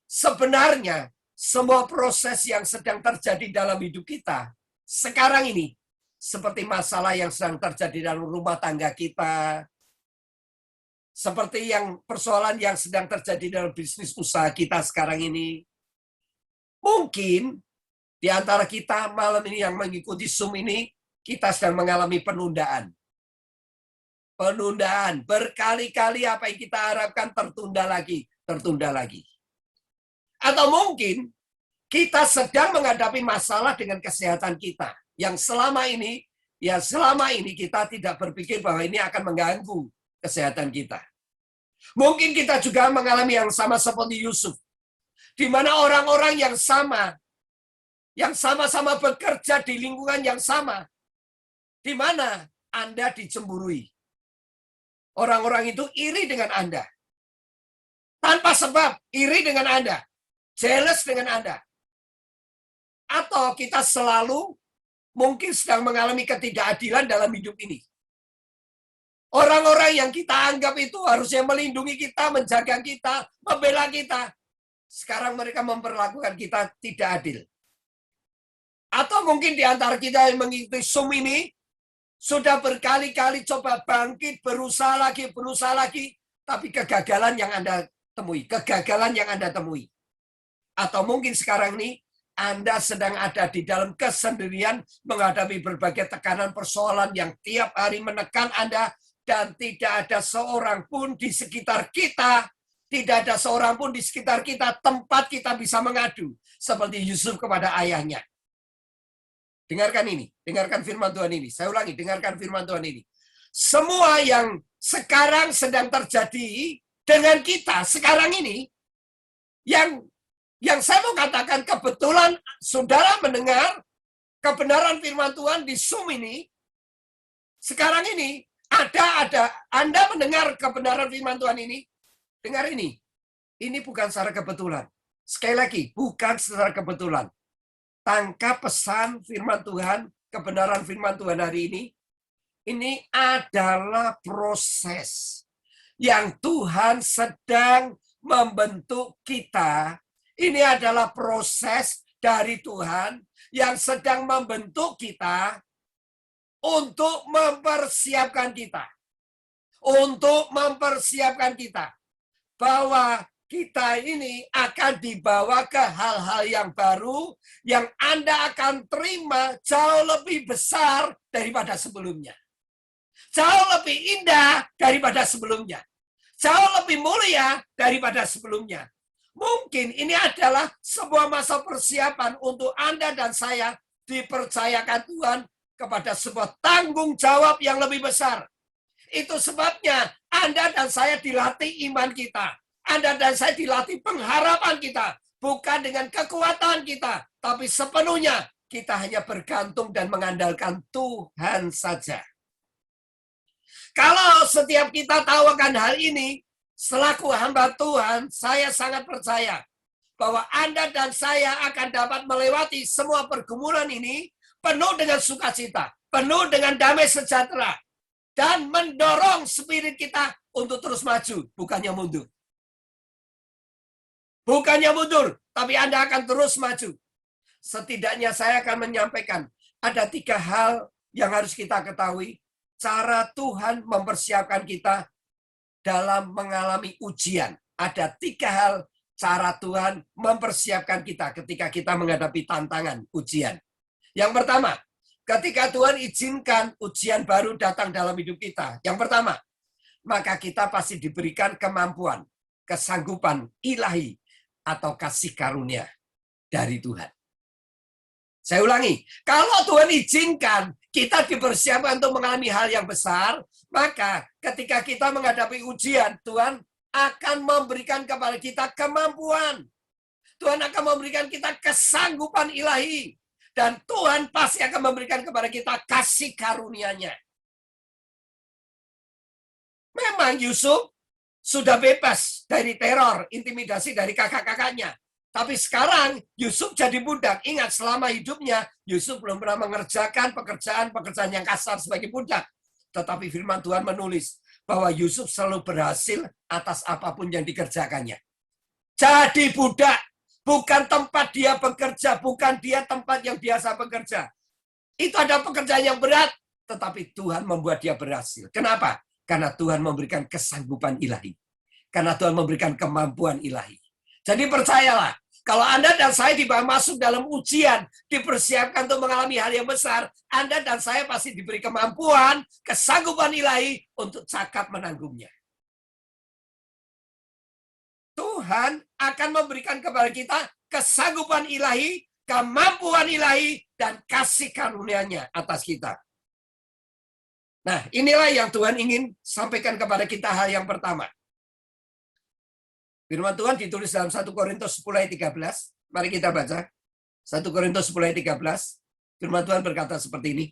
sebenarnya semua proses yang sedang terjadi dalam hidup kita sekarang ini, seperti masalah yang sedang terjadi dalam rumah tangga kita, seperti yang persoalan yang sedang terjadi dalam bisnis usaha kita sekarang ini. Mungkin di antara kita malam ini yang mengikuti Zoom ini, kita sedang mengalami penundaan. Penundaan. Berkali-kali apa yang kita harapkan tertunda lagi, tertunda lagi. Atau mungkin kita sedang menghadapi masalah dengan kesehatan kita, yang selama ini kita tidak berpikir bahwa ini akan mengganggu kesehatan kita. Mungkin kita juga mengalami yang sama seperti Yusuf, di mana orang-orang yang sama-sama bekerja di lingkungan yang sama, di mana Anda dicemburui. Orang-orang itu iri dengan Anda. tanpa sebab iri dengan Anda, jealous dengan Anda. Atau kita selalu mungkin sedang mengalami ketidakadilan dalam hidup ini. Orang-orang yang kita anggap itu harusnya melindungi kita, menjaga kita, membela kita. Sekarang mereka memperlakukan kita tidak adil. Atau mungkin di antara kita yang mengikuti Zoom ini, sudah berkali-kali coba bangkit, berusaha lagi, tapi kegagalan yang Anda temui. Atau mungkin sekarang ini, Anda sedang ada di dalam kesendirian menghadapi berbagai tekanan persoalan yang tiap hari menekan Anda dan tidak ada seorang pun di sekitar kita, tempat kita bisa mengadu seperti Yusuf kepada ayahnya. Dengarkan ini, dengarkan firman Tuhan ini. Saya ulangi, dengarkan firman Tuhan ini. Semua yang sekarang sedang terjadi dengan kita sekarang ini, yang saya mau katakan kebetulan saudara mendengar kebenaran firman Tuhan di Zoom ini, sekarang ini ada Anda mendengar kebenaran firman Tuhan ini, dengar ini bukan secara kebetulan. Sekali lagi, bukan secara kebetulan. Tangkap pesan firman Tuhan, kebenaran firman Tuhan hari ini adalah proses yang Tuhan sedang membentuk kita. Ini adalah proses dari Tuhan yang sedang membentuk kita untuk mempersiapkan kita. Bahwa kita ini akan dibawa ke hal-hal yang baru yang Anda akan terima jauh lebih besar daripada sebelumnya. Jauh lebih indah daripada sebelumnya. Jauh lebih mulia daripada sebelumnya. Mungkin ini adalah sebuah masa persiapan untuk Anda dan saya dipercayakan Tuhan kepada sebuah tanggung jawab yang lebih besar. Itu sebabnya Anda dan saya dilatih iman kita. Anda dan saya dilatih pengharapan kita. Bukan dengan kekuatan kita, tapi sepenuhnya kita hanya bergantung dan mengandalkan Tuhan saja. Kalau setiap kita tahu akan hal ini, selaku hamba Tuhan, saya sangat percaya bahwa Anda dan saya akan dapat melewati semua pergumulan ini penuh dengan sukacita, penuh dengan damai sejahtera, dan mendorong spirit kita untuk terus maju, bukannya mundur. Bukannya mundur, tapi Anda akan terus maju. Setidaknya saya akan menyampaikan, ada 3 hal yang harus kita ketahui, cara Tuhan mempersiapkan kita dalam mengalami ujian. Ada 3 hal cara Tuhan mempersiapkan kita ketika kita menghadapi tantangan ujian. Yang pertama, ketika Tuhan izinkan ujian baru datang dalam hidup kita. Yang pertama, maka kita pasti diberikan kemampuan, kesanggupan ilahi, atau kasih karunia dari Tuhan. Saya ulangi, kalau Tuhan izinkan kita dipersiapkan untuk mengalami hal yang besar, maka ketika kita menghadapi ujian, Tuhan akan memberikan kepada kita kemampuan. Tuhan akan memberikan kita kesanggupan ilahi. Dan Tuhan pasti akan memberikan kepada kita kasih karunia-Nya. Memang Yusuf sudah bebas dari teror, intimidasi dari kakak-kakaknya. Tapi sekarang Yusuf jadi budak. Ingat, selama hidupnya Yusuf belum pernah mengerjakan pekerjaan yang kasar sebagai budak. Tetapi firman Tuhan menulis bahwa Yusuf selalu berhasil atas apapun yang dikerjakannya. Jadi budak, bukan tempat dia bekerja, bukan dia tempat yang biasa bekerja. Itu ada pekerjaan yang berat, tetapi Tuhan membuat dia berhasil. Kenapa? Karena Tuhan memberikan kesanggupan ilahi. Karena Tuhan memberikan kemampuan ilahi. Jadi percayalah, kalau Anda dan saya dibawa masuk dalam ujian, dipersiapkan untuk mengalami hal yang besar, Anda dan saya pasti diberi kemampuan, kesanggupan ilahi untuk cakap menanggungnya. Tuhan akan memberikan kepada kita kesanggupan ilahi, kemampuan ilahi, dan kasih karunia-Nya atas kita. Nah, inilah yang Tuhan ingin sampaikan kepada kita hal yang pertama. Firman Tuhan ditulis dalam 1 Korintus 10 ayat 13. Mari kita baca. 1 Korintus 10 ayat 13. Firman Tuhan berkata seperti ini.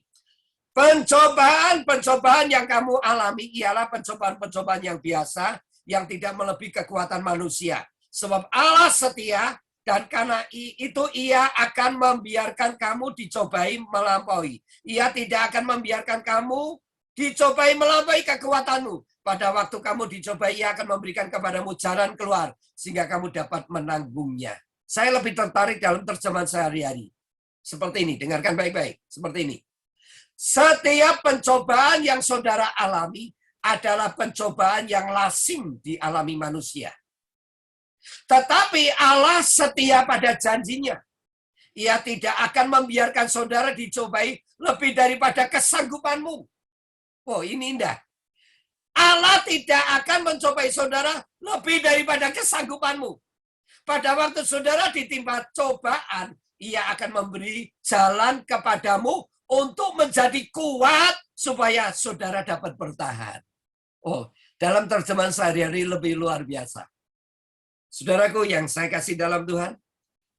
Pencobaan-pencobaan yang kamu alami ialah pencobaan-pencobaan yang biasa yang tidak melebihi kekuatan manusia. Sebab Allah setia, dan karena itu ia akan membiarkan kamu dicobai melampaui. Ia tidak akan membiarkan kamu dicobai melampaui kekuatanmu. Pada waktu kamu dicobai, ia akan memberikan kepadamu jalan keluar, sehingga kamu dapat menanggungnya. Saya lebih tertarik dalam terjemahan sehari-hari. Seperti ini, dengarkan baik-baik. Seperti ini. Setiap pencobaan yang saudara alami adalah pencobaan yang lazim dialami manusia. Tetapi Allah setia pada janjinya. Ia tidak akan membiarkan saudara dicobai lebih daripada kesanggupanmu. Oh, ini indah. Allah tidak akan mencobai saudara lebih daripada kesanggupanmu. Pada waktu saudara ditimpa cobaan, ia akan memberi jalan kepadamu untuk menjadi kuat supaya saudara dapat bertahan. Oh, dalam terjemahan sehari-hari lebih luar biasa. Saudaraku yang saya kasih dalam Tuhan,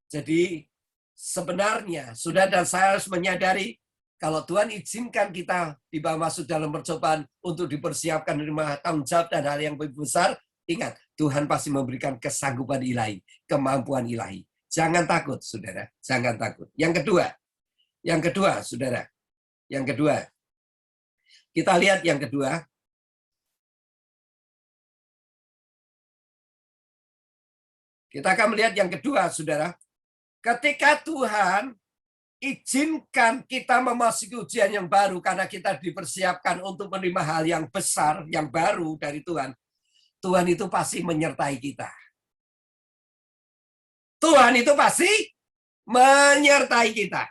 jadi sebenarnya saudara dan saya harus menyadari kalau Tuhan izinkan kita dibawa masuk dalam percobaan untuk dipersiapkan menerima tanggung jawab dan hal yang lebih besar, ingat, Tuhan pasti memberikan kesanggupan ilahi, kemampuan ilahi. Jangan takut, saudara. Jangan takut. Yang kedua, saudara. Yang kedua. Kita lihat yang kedua. Kita akan melihat yang kedua, saudara. Ketika Tuhan izinkan kita memasuki ujian yang baru karena kita dipersiapkan untuk menerima hal yang besar, yang baru dari Tuhan, Tuhan itu pasti menyertai kita. Tuhan itu pasti menyertai kita.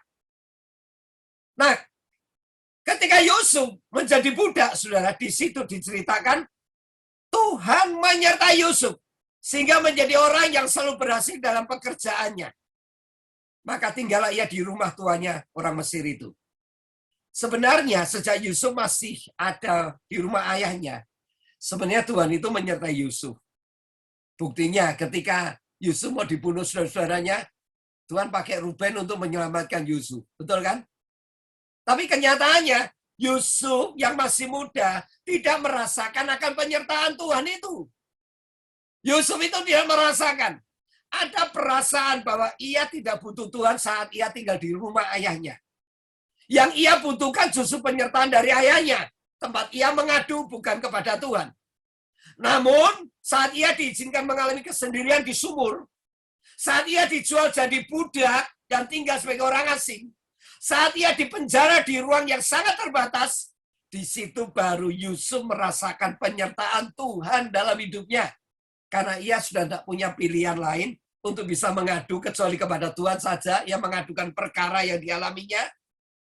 Nah, ketika Yusuf menjadi budak, saudara, di situ diceritakan Tuhan menyertai Yusuf sehingga menjadi orang yang selalu berhasil dalam pekerjaannya. Maka tinggallah ia di rumah tuannya, orang Mesir itu. Sebenarnya sejak Yusuf masih ada di rumah ayahnya, sebenarnya Tuhan itu menyertai Yusuf. Buktinya ketika Yusuf mau dibunuh saudara-saudaranya, Tuhan pakai Ruben untuk menyelamatkan Yusuf. Betul kan? Tapi kenyataannya, Yusuf yang masih muda tidak merasakan akan penyertaan Tuhan itu. Yusuf itu tidak merasakan. Ada perasaan bahwa ia tidak butuh Tuhan saat ia tinggal di rumah ayahnya. Yang ia butuhkan justru penyertaan dari ayahnya. Tempat ia mengadu bukan kepada Tuhan. Namun, saat ia diizinkan mengalami kesendirian di sumur, saat ia dijual jadi budak dan tinggal sebagai orang asing, saat ia dipenjara di ruang yang sangat terbatas, di situ baru Yusuf merasakan penyertaan Tuhan dalam hidupnya. Karena ia sudah tidak punya pilihan lain untuk bisa mengadu kecuali kepada Tuhan saja yang mengadukan perkara yang dialaminya.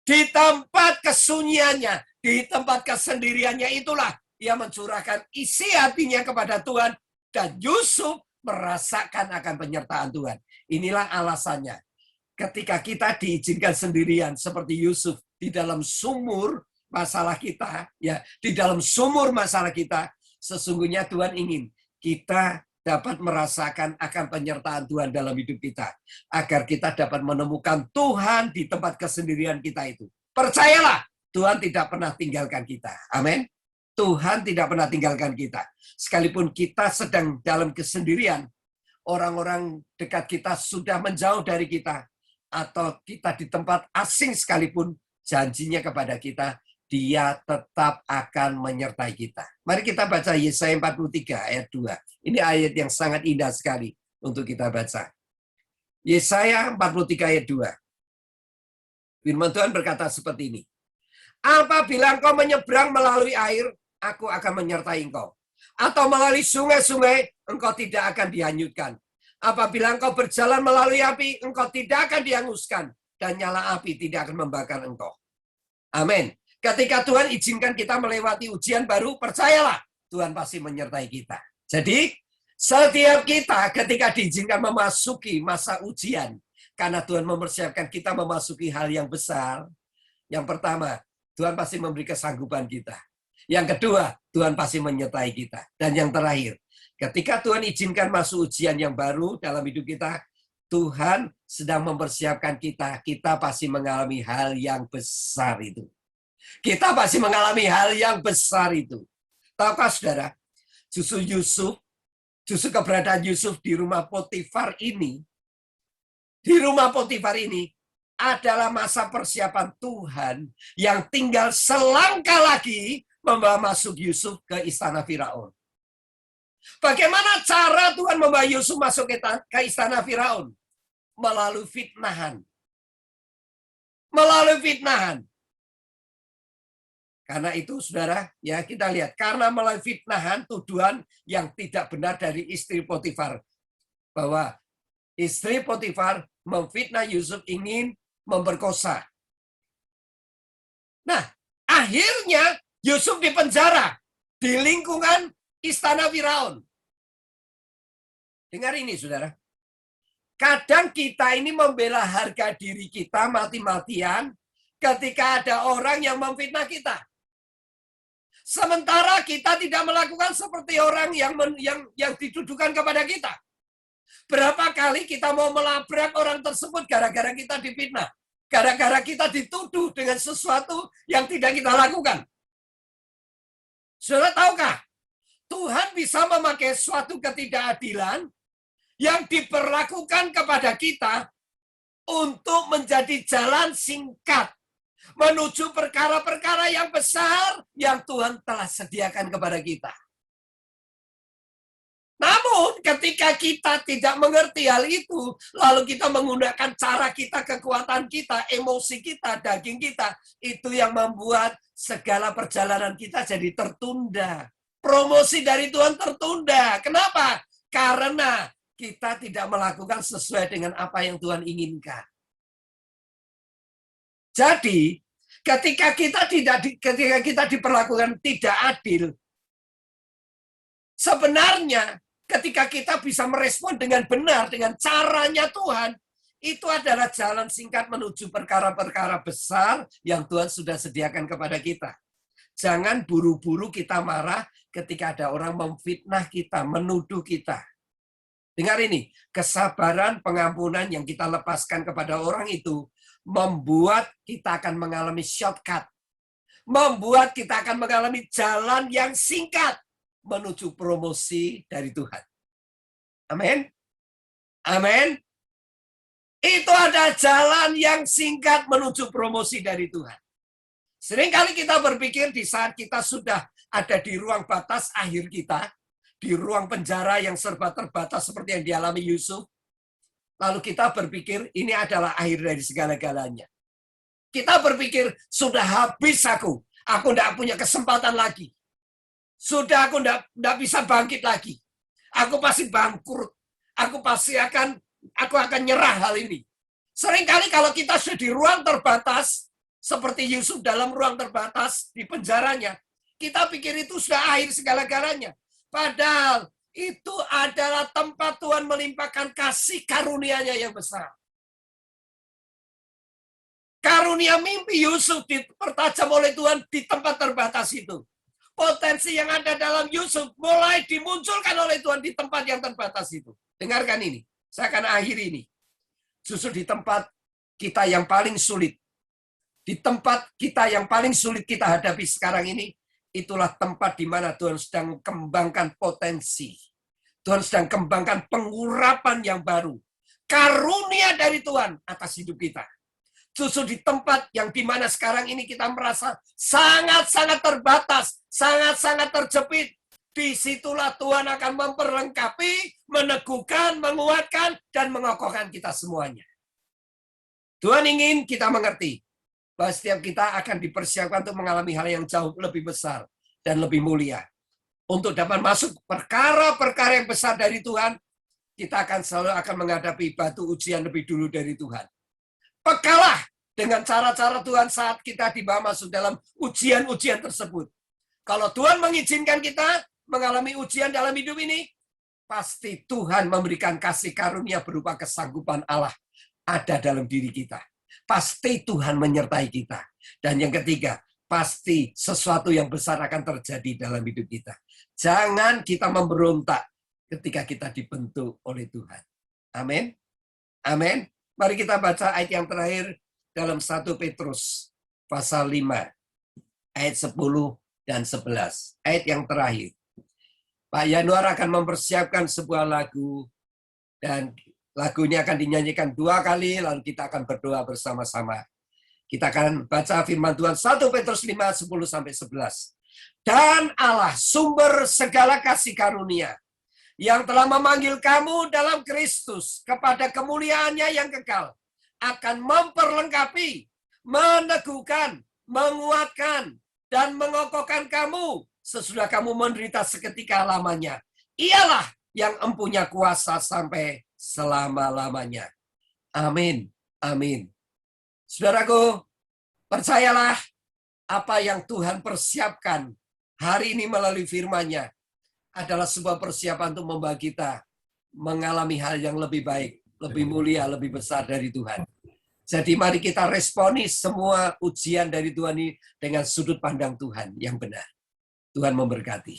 Di tempat kesunyiannya, di tempat kesendiriannya itulah ia mencurahkan isi hatinya kepada Tuhan. Dan Yusuf merasakan akan penyertaan Tuhan. Inilah alasannya. Ketika kita diizinkan sendirian seperti Yusuf di dalam sumur masalah kita, ya di dalam sumur masalah kita, sesungguhnya Tuhan ingin kita dapat merasakan akan penyertaan Tuhan dalam hidup kita. Agar kita dapat menemukan Tuhan di tempat kesendirian kita itu. Percayalah, Tuhan tidak pernah tinggalkan kita. Amin. Tuhan tidak pernah tinggalkan kita. Sekalipun kita sedang dalam kesendirian, orang-orang dekat kita sudah menjauh dari kita, atau kita di tempat asing sekalipun, janjinya kepada kita, Dia tetap akan menyertai kita. Mari kita baca Yesaya 43 ayat 2. Ini ayat yang sangat indah sekali untuk kita baca. Yesaya 43 ayat 2. Firman Tuhan berkata seperti ini. Apabila engkau menyeberang melalui air, aku akan menyertai engkau. Atau melalui sungai-sungai, engkau tidak akan dihanyutkan. Apabila engkau berjalan melalui api, engkau tidak akan dihanguskan. Dan nyala api tidak akan membakar engkau. Amin. Ketika Tuhan izinkan kita melewati ujian baru, percayalah, Tuhan pasti menyertai kita. Jadi, setiap kita ketika diizinkan memasuki masa ujian, karena Tuhan mempersiapkan kita memasuki hal yang besar, yang pertama, Tuhan pasti memberi kesanggupan kita. Yang kedua, Tuhan pasti menyertai kita. Dan yang terakhir, ketika Tuhan izinkan masuk ujian yang baru dalam hidup kita, Tuhan sedang mempersiapkan kita. Kita pasti mengalami hal yang besar itu. Kita pasti mengalami hal yang besar itu. Tahukah saudara, Justru keberadaan Yusuf di rumah Potifar ini, adalah masa persiapan Tuhan yang tinggal selangkah lagi membawa masuk Yusuf ke istana Firaun. Bagaimana cara Tuhan membawa Yusuf masuk ke istana Firaun? Melalui fitnahan. Karena itu, saudara, ya kita lihat. Karena melalui fitnahan, tuduhan yang tidak benar dari istri Potifar. Bahwa istri Potifar memfitnah Yusuf ingin memperkosa. Nah, akhirnya Yusuf dipenjara di lingkungan istana Firaun. Dengar ini, saudara. Kadang kita ini membela harga diri kita mati-matian ketika ada orang yang memfitnah kita. Sementara kita tidak melakukan seperti orang yang dituduhkan kepada kita. Berapa kali kita mau melabrak orang tersebut gara-gara kita difitnah. Gara-gara kita dituduh dengan sesuatu yang tidak kita lakukan. Saudara tahukah? Tuhan bisa memakai suatu ketidakadilan yang diperlakukan kepada kita untuk menjadi jalan singkat menuju perkara-perkara yang besar yang Tuhan telah sediakan kepada kita. Namun ketika kita tidak mengerti hal itu, lalu kita menggunakan cara kita, kekuatan kita, emosi kita, daging kita, itu yang membuat segala perjalanan kita jadi tertunda. Promosi dari Tuhan tertunda. Kenapa? Karena kita tidak melakukan sesuai dengan apa yang Tuhan inginkan. Jadi, ketika kita diperlakukan tidak adil, sebenarnya ketika kita bisa merespon dengan benar, dengan caranya Tuhan, itu adalah jalan singkat menuju perkara-perkara besar yang Tuhan sudah sediakan kepada kita. Jangan buru-buru kita marah ketika ada orang memfitnah kita, menuduh kita. Dengar ini, kesabaran, pengampunan yang kita lepaskan kepada orang itu membuat kita akan mengalami shortcut. Membuat kita akan mengalami jalan yang singkat menuju promosi dari Tuhan. Amin. Amin. Itu ada jalan yang singkat menuju promosi dari Tuhan. Seringkali kita berpikir di saat kita sudah ada di ruang batas akhir kita, di ruang penjara yang serba terbatas seperti yang dialami Yusuf, lalu kita berpikir ini adalah akhir dari segala-galanya. Kita berpikir sudah habis aku tidak punya kesempatan lagi. Sudah aku tidak bisa bangkit lagi. Aku pasti bangkrut. Aku akan nyerah hal ini. Seringkali kalau kita sudah di ruang terbatas, seperti Yusuf dalam ruang terbatas di penjaranya, kita pikir itu sudah akhir segala-galanya. Padahal itu adalah tempat Tuhan melimpahkan kasih karunia-Nya yang besar. Karunia mimpi Yusuf dipertajam oleh Tuhan di tempat terbatas itu. Potensi yang ada dalam Yusuf mulai dimunculkan oleh Tuhan di tempat yang terbatas itu. Dengarkan ini. Saya akan akhiri ini. Justru di tempat kita yang paling sulit. Di tempat kita yang paling sulit kita hadapi sekarang ini, itulah tempat di mana Tuhan sedang kembangkan potensi. Tuhan sedang kembangkan pengurapan yang baru. Karunia dari Tuhan atas hidup kita. Justru di tempat yang di mana sekarang ini kita merasa sangat-sangat terbatas, sangat-sangat terjepit. Disitulah Tuhan akan memperlengkapi, meneguhkan, menguatkan, dan mengokohkan kita semuanya. Tuhan ingin kita mengerti bahwa setiap kita akan dipersiapkan untuk mengalami hal yang jauh lebih besar dan lebih mulia. Untuk dapat masuk perkara-perkara yang besar dari Tuhan, kita akan selalu menghadapi batu ujian lebih dulu dari Tuhan. Pekalah dengan cara-cara Tuhan saat kita dibawa masuk dalam ujian-ujian tersebut. Kalau Tuhan mengizinkan kita mengalami ujian dalam hidup ini, pasti Tuhan memberikan kasih karunia berupa kesanggupan Allah ada dalam diri kita. Pasti Tuhan menyertai kita. Dan yang ketiga, pasti sesuatu yang besar akan terjadi dalam hidup kita. Jangan kita memberontak ketika kita dibentuk oleh Tuhan. Amin. Amin. Mari kita baca ayat yang terakhir dalam 1 Petrus pasal 5 ayat 10 dan 11. Ayat yang terakhir. Pak Yanuar akan mempersiapkan sebuah lagu, dan lagunya akan dinyanyikan 2 kali, lalu kita akan berdoa bersama-sama. Kita akan baca firman Tuhan 1 Petrus 5, 10-11. Dan Allah, sumber segala kasih karunia, yang telah memanggil kamu dalam Kristus kepada kemuliaannya yang kekal, akan memperlengkapi, meneguhkan, menguatkan, dan mengokohkan kamu sesudah kamu menderita seketika lamanya. Ialah yang empunya kuasa sampai selama-lamanya. Amin. Amin. Saudaraku, percayalah apa yang Tuhan persiapkan hari ini melalui firman-Nya adalah sebuah persiapan untuk membawa kita mengalami hal yang lebih baik, lebih mulia, lebih besar dari Tuhan. Jadi mari kita responi semua ujian dari Tuhan ini dengan sudut pandang Tuhan yang benar. Tuhan memberkati.